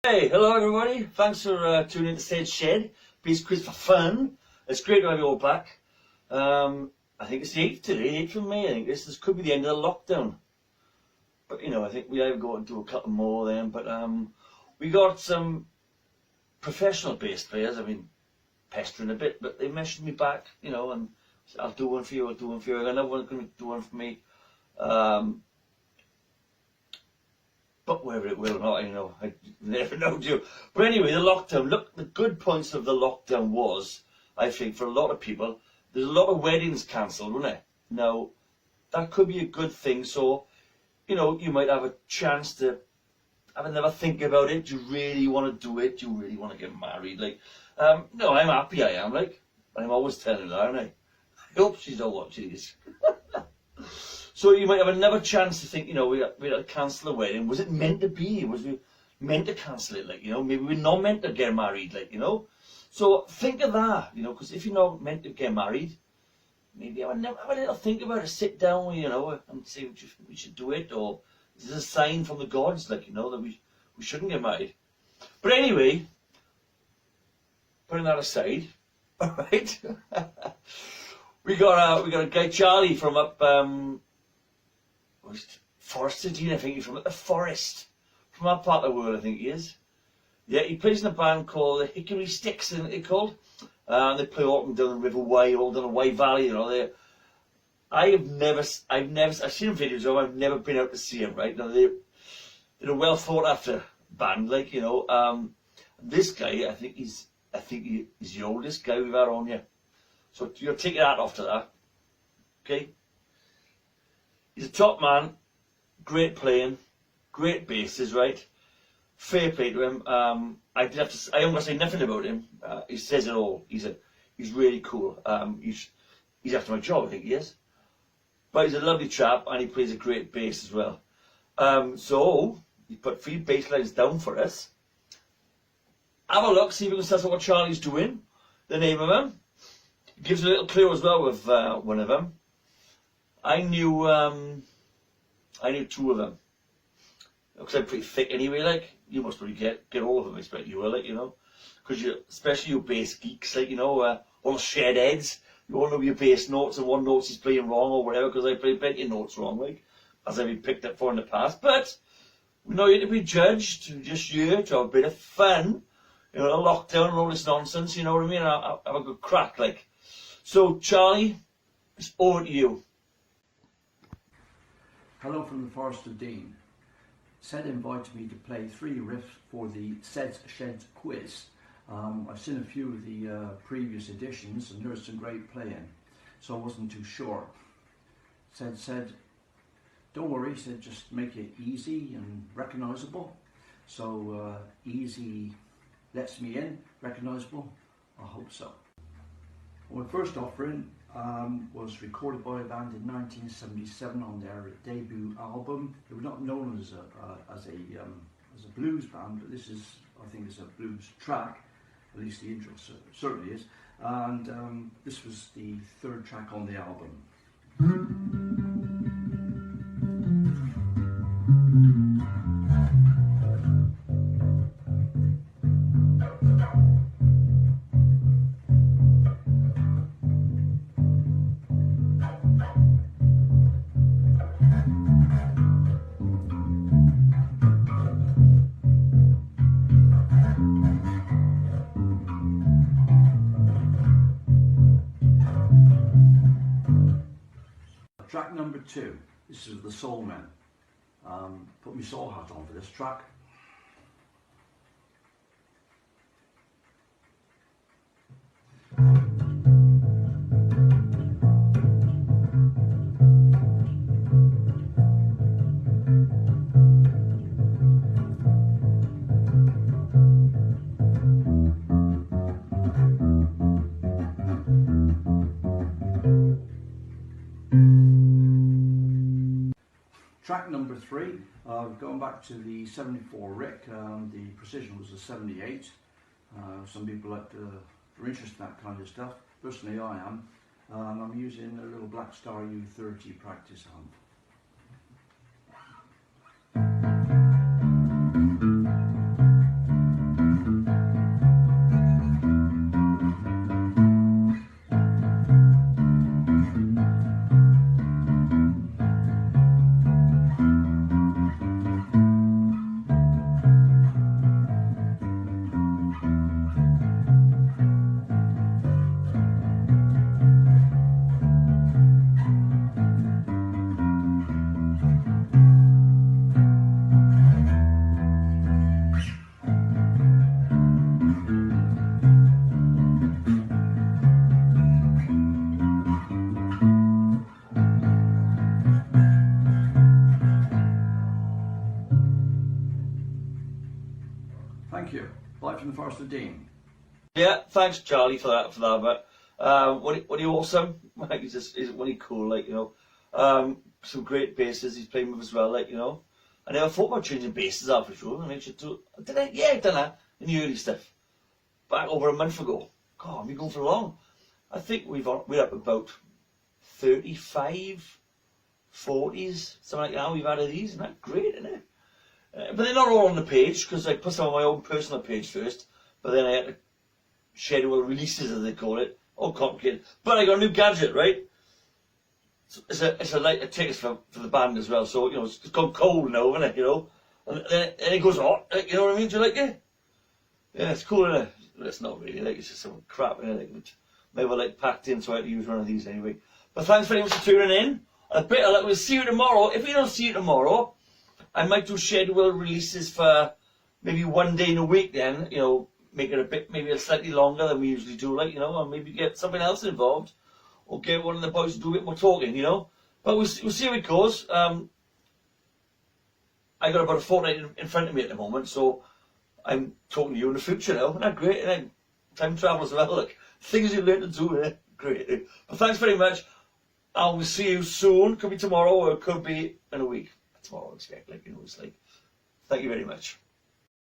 Hey, hello everybody. Thanks for tuning in to SED'S Shed. Please quiz for fun. It's great to have you all back. I think it's the 8th today, 8th of May. I think this could be the end of the lockdown. But you know, I think we either go and do a couple more then. But we got some professional bass players. I've been pestering a bit, but they messaged me back, you know, and said, I'll do one for you, I'll do one for you. I got another one going to do one for me. But whether it will or not, you know, I never know, do you? But anyway, the lockdown. Look, the good points of the lockdown was, I think, for a lot of people, there's a lot of weddings cancelled, wasn't it? Now, that could be a good thing. So, you know, you might have a chance to have another think about it. Do you really want to do it? Do you really want to get married? Like, no, I'm happy I am, like. I'm always telling her, aren't I? I hope she's not watching this. So you might have another chance to think, you know, we had to cancel the wedding. Was it meant to be? Was we meant to cancel it? Like, you know, maybe we're not meant to get married, like, you know. So think of that, you know, because if you're not meant to get married, maybe have a little think about it, sit down, you know, and say we should do it, or is this a sign from the gods, like, you know, that we shouldn't get married. But anyway, putting that aside, all right, we got a guy, Charlie, from up Forest, I think he's from the forest, from that part of the world, I think he is. Yeah, he plays in a band called the Hickory Sticks, isn't it called? They play all up and down the River Wye, all down the Wye Valley, you know. I've seen videos of them, I've never been out to see them, right? Now, they're a well thought after band, like, you know. This guy, I think he's the oldest guy we've had on here. So you'll take your hat off to that, okay? He's a top man, great playing, great basses, right? Fair play to him. I'm gonna say nothing about him. He says it all. He's really cool. He's after my job, I think he is. But he's a lovely chap, and he plays a great bass as well. So he put 3 bass lines down for us. Have a look, see if we can tell us what Charlie's doing. The name of him. He gives a little clue as well with one of them. I knew 2 of them. Because I'm pretty thick anyway, like. You must probably get all of them, I expect you will, like, you know. Because especially you bass geeks, like, you know, all shed heads. You all know your bass notes and what notes he's playing wrong or whatever, because I play plenty of notes wrong, like, as I've been picked up for in the past. But we're not here to be judged, we're just here to have a bit of fun. You know, a lockdown and all this nonsense, you know what I mean? I'll have a good crack, like. So, Charlie, it's over to you. Hello from the Forest of Dean. SED invited me to play 3 riffs for the SED'S Shed quiz. I've seen a few of the previous editions and heard some great playing, so I wasn't too sure. SED said, don't worry, he said just make it easy and recognisable. So easy lets me in, recognisable, I hope so. My first offering was recorded by a band in 1977 on their debut album. They were not known as a blues band, but this is, I think, is a blues track. At least the intro certainly is. And this was the 3rd track on the album. Track number 2, this is the Soul Men. Put my soul hat on for this track. Track number 3, going back to the 74 Rick, the precision was a 78. Some people are interested in that kind of stuff. Personally I am. I'm using a little Black Star U30 practice amp. Thank you. Bye from the Forest of Dean. Yeah, thanks Charlie for that. But what he awesome? Like he's what he cool, like, you know. Some great basses he's playing with as well, like, you know. I never thought about changing basses after show. I should do. Did I? Yeah, I've done that in the early stuff. Back over a month ago. God, we going for long. I think we're up about 35, 40s, something like that. We've added these, and that's great, isn't it? But they're not all on the page because I put some on my own personal page first. But then I had to schedule releases, as they call it. All complicated. But I got a new gadget, right? It's a light that takes for the band as well. So, you know, it's gone cold now, isn't it? You know, and then it goes hot. Like, you know what I mean? Do you like it? Yeah, it's cool, isn't it? It's not really, like, it's just some crap, isn't it? Like, maybe I like packed in, so I had to use one of these anyway. But thanks very much for tuning in. A bit of luck. We'll see you tomorrow. If we don't see you tomorrow, I might do schedule releases for maybe one day in a week. Then, you know, make it a bit, maybe a slightly longer than we usually do, like, you know, or maybe get something else involved, or get one of the boys to do a bit more talking, you know. But we'll see how it goes. I got about a fortnight in front of me at the moment, so I'm talking to you in the future now. Isn't that great? Isn't it? Time travel as well. Look, things you learn to do, eh? Great. But thanks very much. I will see you soon. Could be tomorrow or it could be in a week. Tomorrow, I expect. Like, you know, it's like. Thank you very much.